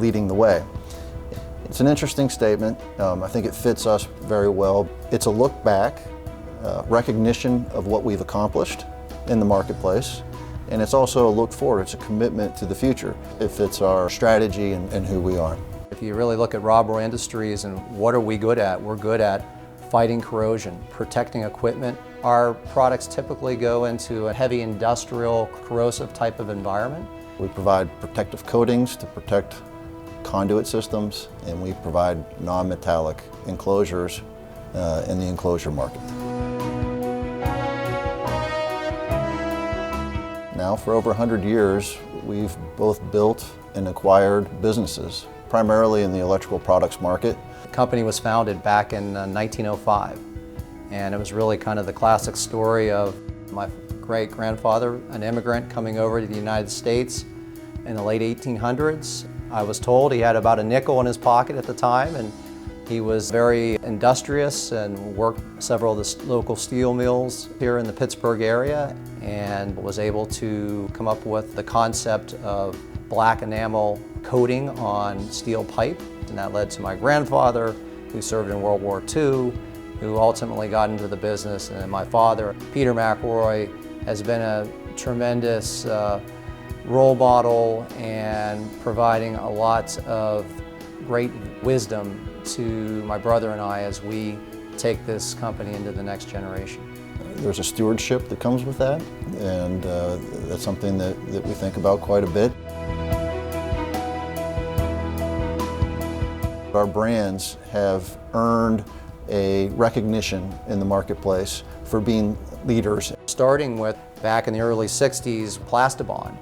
leading the way. It's an interesting statement. I think it fits us very well. It's a look back, recognition of what we've accomplished in the marketplace, and it's also a look forward. It's a commitment to the future. It fits our strategy and who we are. If you really look at Robroy Industries and what are we good at, we're good at fighting corrosion, protecting equipment. Our products typically go into a heavy industrial, corrosive type of environment. We provide protective coatings to protect conduit systems, and we provide non-metallic enclosures in the enclosure market. Now, for over 100 years, we've both built and acquired businesses, primarily in the electrical products market. The company was founded back in 1905, and it was really kind of the classic story of my great-grandfather, an immigrant coming over to the United States in the late 1800s. I was told he had about a nickel in his pocket at the time, and he was very industrious and worked several of the local steel mills here in the Pittsburgh area, and was able to come up with the concept of black enamel coating on steel pipe. And that led to my grandfather, who served in World War II, who ultimately got into the business. And my father, Peter McElroy, has been a tremendous role model and providing a lot of great wisdom to my brother and I as we take this company into the next generation. There's a stewardship that comes with that, and that's something that we think about quite a bit. Our brands have earned a recognition in the marketplace for being leaders. Starting with, back in the early 60s, Plastibond.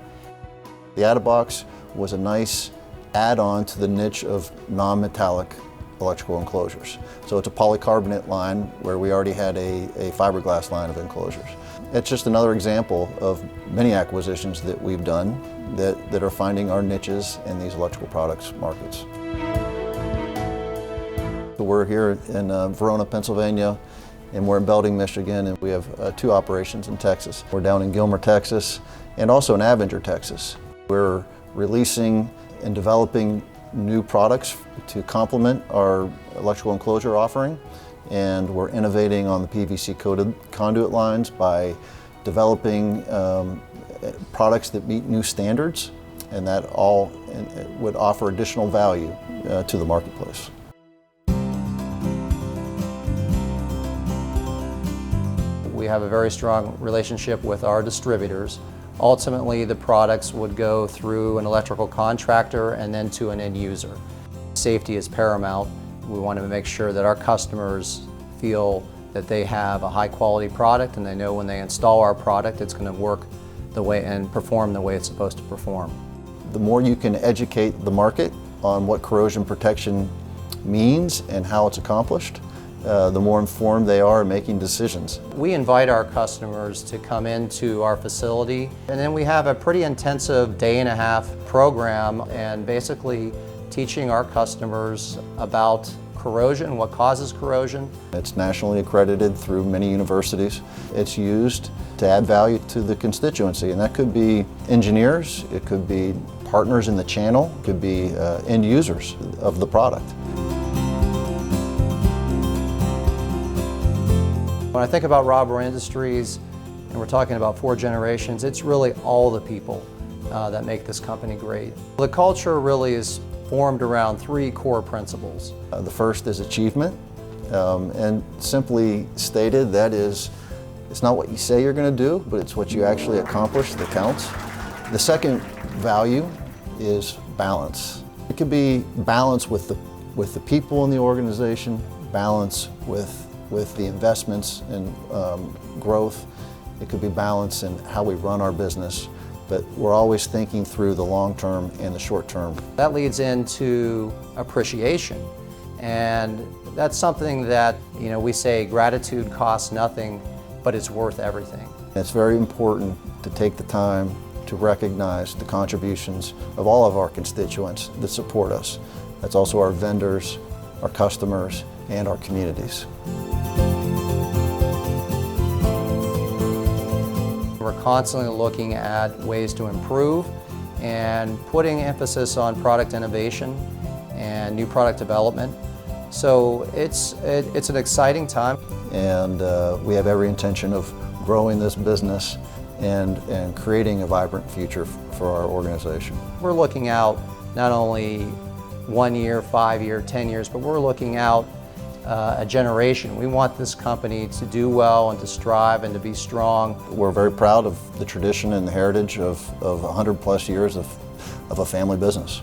The Add-A-Box was a nice add-on to the niche of non-metallic electrical enclosures. So it's a polycarbonate line where we already had a fiberglass line of enclosures. It's just another example of many acquisitions that we've done that are finding our niches in these electrical products markets. So we're here in Verona, Pennsylvania, and we're in Belding, Michigan, and we have 2 operations in Texas. We're down in Gilmer, Texas, and also in Avenger, Texas. We're releasing and developing new products to complement our electrical enclosure offering, and we're innovating on the PVC coated conduit lines by developing products that meet new standards, and that all would offer additional value to the marketplace. We have a very strong relationship with our distributors. Ultimately, the products would go through an electrical contractor and then to an end user. Safety is paramount. We want to make sure that our customers feel that they have a high-quality product, and they know when they install our product it's going to work the way and perform the way it's supposed to perform. The more you can educate the market on what corrosion protection means and how it's accomplished, the more informed they are in making decisions. We invite our customers to come into our facility, and then we have a pretty intensive day-and-a-half program, and basically teaching our customers about corrosion, what causes corrosion. It's nationally accredited through many universities. It's used to add value to the constituency, and that could be engineers, it could be partners in the channel, it could be end users of the product. When I think about Robroy Industries, and we're talking about 4 generations, it's really all the people that make this company great. The culture really is formed around 3 core principles. The first is achievement, and simply stated, that is, it's not what you say you're going to do, but it's what you actually accomplish that counts. The second value is balance. It could be balance with the people in the organization, balance with the investments and growth. It could be balance in how we run our business, but we're always thinking through the long term and the short term. That leads into appreciation, and that's something that, you know, we say gratitude costs nothing, but it's worth everything. It's very important to take the time to recognize the contributions of all of our constituents that support us. That's also our vendors, our customers, and our communities. We're constantly looking at ways to improve and putting emphasis on product innovation and new product development. So it's an exciting time. And we have every intention of growing this business and creating a vibrant future for our organization. We're looking out not only 1 year, 5 year, 10 years, but we're looking out a generation. We want this company to do well and to strive and to be strong. We're very proud of the tradition and the heritage of 100+ years of a family business.